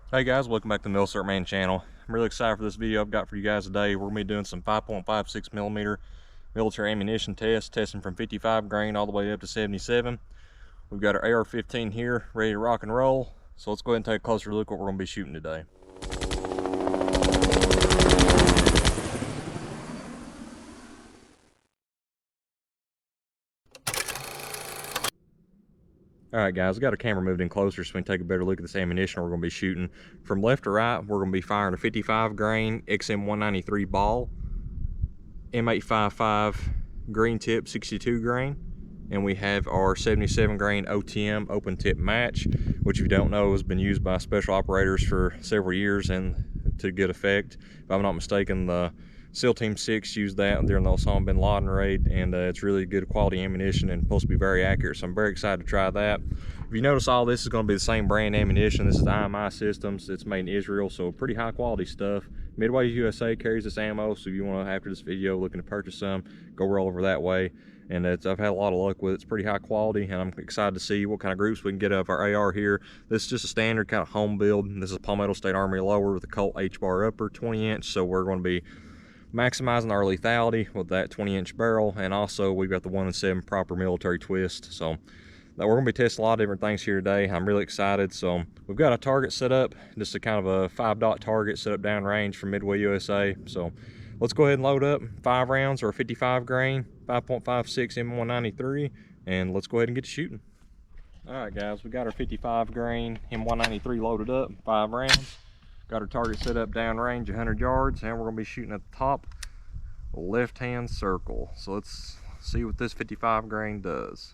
Hey guys, welcome back to the Milcert Man channel. I'm really excited for this video I've got for you guys today. We're going to be doing some 5.56 millimeter military ammunition tests, testing from 55 grain all the way up to 77. We've got our AR-15 here, ready to rock and roll. So let's go ahead and take a closer look at what we're going to be shooting today. Alright guys, we got our camera moved in closer so we can take a better look at this ammunition we're going to be shooting. From left to right, we're going to be firing a 55 grain XM193 ball, M855 green tip 62 grain, and we have our 77 grain OTM open tip match, which if you don't know has been used by special operators for several years and to good effect. If I'm not mistaken, the SEAL Team 6 used that during the Osama bin Laden raid, and it's really good quality ammunition and supposed to be very accurate, so I'm very excited to try that. If you notice, all this is going to be the same brand ammunition. This is the IMI systems. It's made in Israel, so pretty high quality stuff. Midway USA carries this ammo, so if you want to, after this video, looking to purchase some, go roll over that way. And I've had a lot of luck with it. It's pretty high quality, and I'm excited to see what kind of groups we can get out of our AR here. This is just a standard kind of home build. This is a Palmetto State Armory lower with a Colt H-bar upper 20-inch, so we're going to be maximizing our lethality with that 20-inch barrel, and also we've got the 1-in-7 proper military twist. So we're going to be testing a lot of different things here today. I'm really excited. So we've got a target set up, just a kind of a 5-dot target set up downrange from Midway USA. So let's go ahead and load up 5 rounds or 55 grain 5.56 M193, and let's go ahead and get to shooting. All right guys, we got our 55 grain M193 loaded up, 5 rounds. Got our target set up downrange 100 yards, and we're going to be shooting at the top left-hand circle. So let's see what this 55 grain does.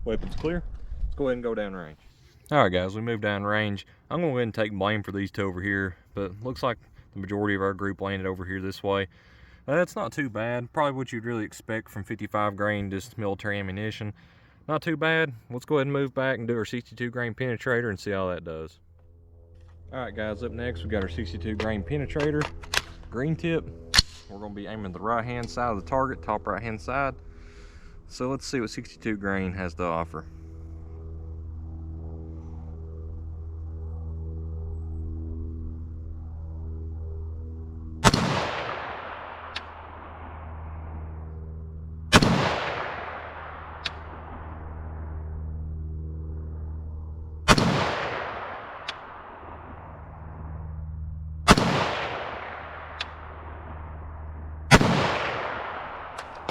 Weapons clear. Let's go ahead and go down range. All right guys, we moved down range. I'm going to go ahead and take blame for these two over here, but looks like the majority of our group landed over here this way. That's not too bad. Probably what you'd really expect from 55 grain, just military ammunition. Not too bad. Let's go ahead and move back and do our 62 grain penetrator and see how that does. All right guys, up next we got our 62 grain penetrator, green tip. We're going to be aiming at the right hand side of the target, top right hand side. So let's see what 62 grain has to offer.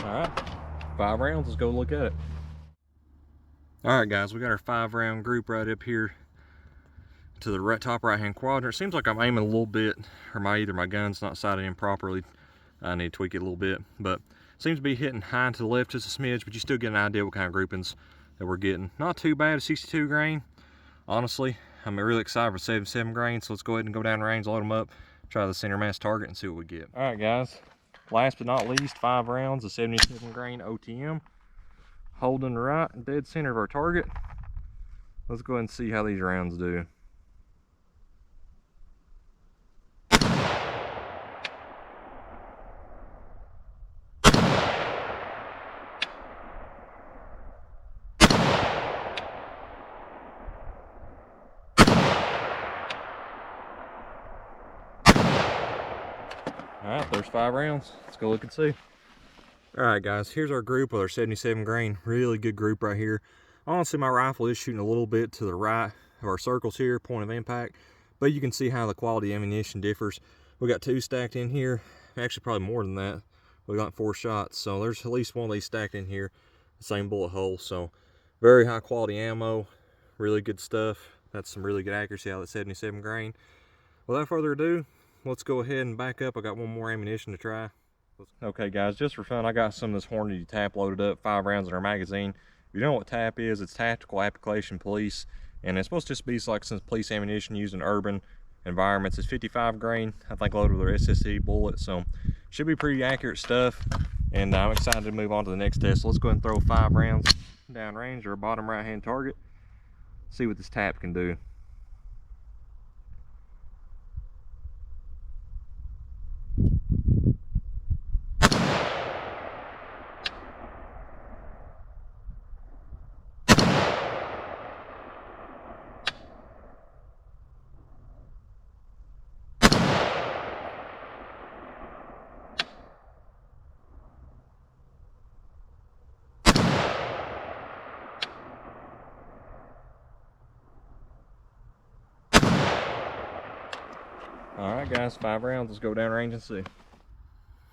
All right, 5 rounds, let's go look at it. All right guys, we got our 5-round group right up here to the top right hand quadrant. It seems like I'm aiming a little bit, or either my gun's not sighted in properly. I need to tweak it a little bit, but it seems to be hitting high and to the left just a smidge, but you still get an idea what kind of groupings that we're getting. Not too bad at 62 grain. Honestly, I'm really excited for 77 grain, so let's go ahead and go down range, load them up, try the center mass target and see what we get. All right guys, last but not least, 5 rounds of 77 grain OTM. Holding right dead center of our target. Let's go ahead and see how these rounds do. All right, there's 5 rounds. Let's go look and see. All right guys, here's our group with our 77 grain. Really good group right here. Honestly, my rifle is shooting a little bit to the right of our circles here, point of impact, but you can see how the quality ammunition differs. We got 2 stacked in here, actually probably more than that. We got 4 shots, so there's at least one of these stacked in here, the same bullet hole. So very high quality ammo, really good stuff. That's some really good accuracy out of that 77 grain. Without further ado, let's go ahead and back up. I got one more ammunition to try. Okay guys, just for fun, I got some of this Hornady tap loaded up, 5 rounds in our magazine. If you know what tap is, it's Tactical Application Police, and it's supposed to just be like some police ammunition used in urban environments. It's 55 grain, I think, loaded with our SSC bullet, so should be pretty accurate stuff. And I'm excited to move on to the next test. So let's go ahead and throw 5 rounds down range or a bottom right hand target. See what this tap can do. Alright guys, 5 rounds, let's go down range and see.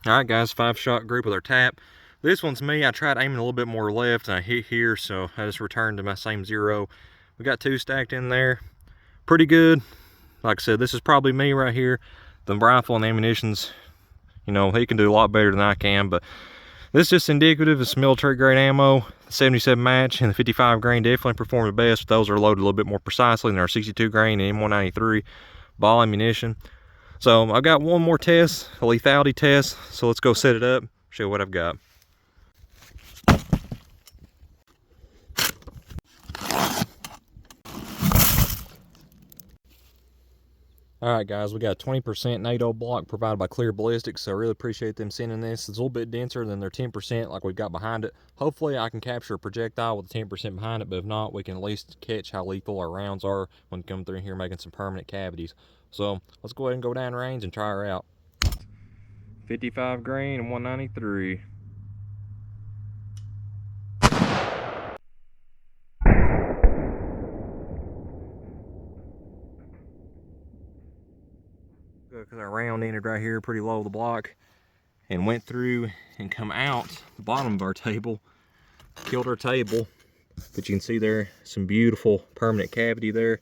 Alright guys, 5-shot group with our tap. This one's me. I tried aiming a little bit more left and I hit here, so I just returned to my same 0. We got 2 stacked in there. Pretty good. Like I said, this is probably me right here. The rifle and the ammunition's, you know, he can do a lot better than I can, but this is just indicative of some military grade ammo. The 77 match and the 55 grain definitely perform the best. Those are loaded a little bit more precisely than our 62 grain and M193 ball ammunition. So I've got one more test, a lethality test. So let's go set it up, show you what I've got. Alright guys, we got a 20% NATO block provided by Clear Ballistics, so I really appreciate them sending this. It's a little bit denser than their 10% like we've got behind it. Hopefully I can capture a projectile with 10% behind it, but if not, we can at least catch how lethal our rounds are when coming through here making some permanent cavities. So let's go ahead and go down range and try her out. 55 grain and 193. Because our round ended right here pretty low the block and went through and come out the bottom of our table, killed our table. But you can see there some beautiful permanent cavity there,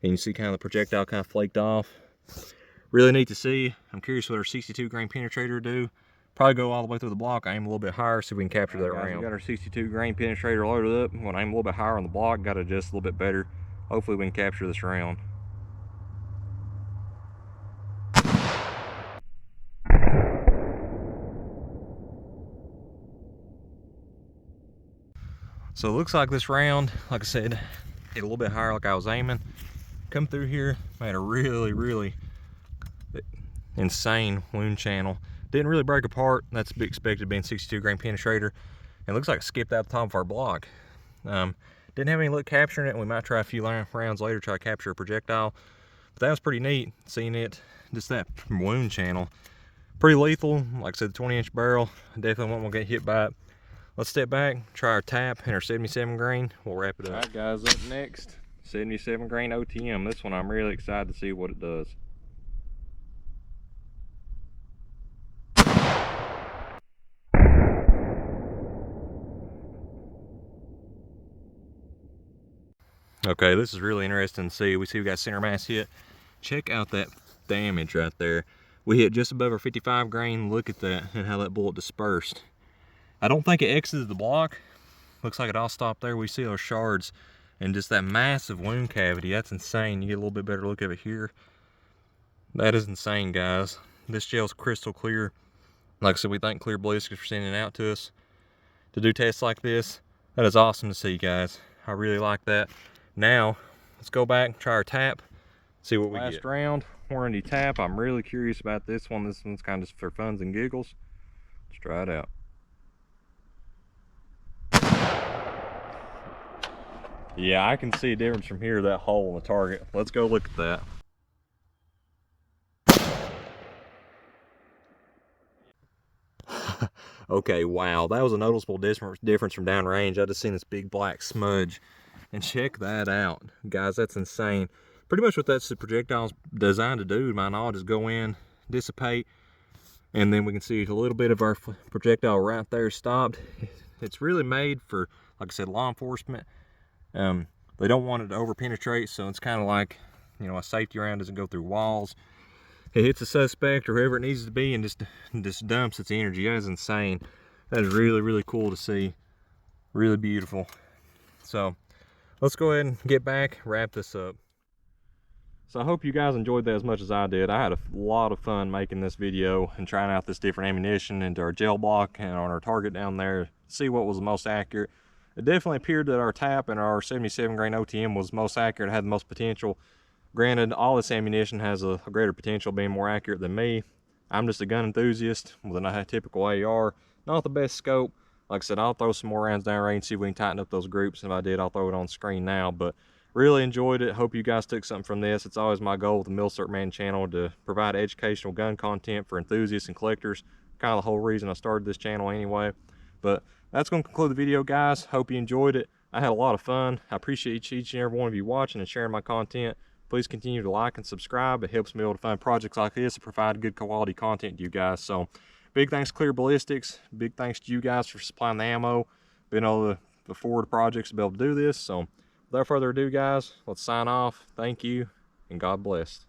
and you see kind of the projectile kind of flaked off. Really neat to see. I'm curious what our 62 grain penetrator will do. Probably go all the way through the block, aim a little bit higher, see if we can capture that round. We got our 62 grain penetrator loaded up. I'm going to aim a little bit higher on the block, got to adjust a little bit better. Hopefully we can capture this round. So it looks like this round, like I said, hit a little bit higher like I was aiming. Come through here, made a really insane wound channel. Didn't really break apart. That's to be expected being 62 grain penetrator. And it looks like it skipped out the top of our block. Didn't have any luck capturing it. We might try a few rounds later, try to capture a projectile. But that was pretty neat, seeing it, just that wound channel. Pretty lethal, like I said, 20-inch barrel. Definitely won't get hit by it. Let's step back, try our tap and our 77 grain. We'll wrap it up. Alright guys, up next, 77 grain OTM. This one I'm really excited to see what it does. Okay, this is really interesting to see. We see we got center mass hit. Check out that damage right there. We hit just above our 55 grain. Look at that and how that bullet dispersed. I don't think it exited the block. Looks like it all stopped there. We see those shards and just that massive wound cavity. That's insane. You get a little bit better look of it here. That is insane, guys. This gel's crystal clear. Like I said, we thank Clear Ballistics for sending it out to us to do tests like this. That is awesome to see, guys. I really like that. Now, let's go back and try our tap, see what we get. Last round, warranty tap. I'm really curious about this one. This one's kind of just for funs and giggles. Let's try it out. Yeah, I can see a difference from here, that hole in the target. Let's go look at that. Okay, wow, that was a noticeable difference from downrange. I just seen this big black smudge. And check that out. Guys, that's insane. Pretty much what that's the projectile's designed to do, to my knowledge, is go in, dissipate, and then we can see a little bit of our projectile right there stopped. It's really made for, like I said, law enforcement. They don't want it to over penetrate, so it's kind of like, you know, a safety round doesn't go through walls. It hits a suspect or whoever it needs to be and just dumps its energy. That is insane. That is really cool to see. Really beautiful. So let's go ahead and get back, wrap this up. So I hope you guys enjoyed that as much as I did. I had a lot of fun making this video and trying out this different ammunition into our gel block and on our target down there to see what was the most accurate. It definitely appeared that our tap and our 77 grain OTM was most accurate, had the most potential. Granted, all this ammunition has a greater potential being more accurate than me. I'm just a gun enthusiast with a typical AR, not the best scope. Like I said, I'll throw some more rounds down range, see if we can tighten up those groups. And if I did, I'll throw it on screen now. But really enjoyed it. Hope you guys took something from this. It's always my goal with the Milcert Man channel to provide educational gun content for enthusiasts and collectors. Kind of the whole reason I started this channel anyway. But that's going to conclude the video, guys. Hope you enjoyed it. I had a lot of fun. I appreciate each and every one of you watching and sharing my content. Please continue to like and subscribe. It helps me able to find projects like this and provide good quality content to you guys. So big thanks to Clear Ballistics. Big thanks to you guys for supplying the ammo. Being able to afford projects to be able to do this. So without further ado, guys, let's sign off. Thank you, and God bless.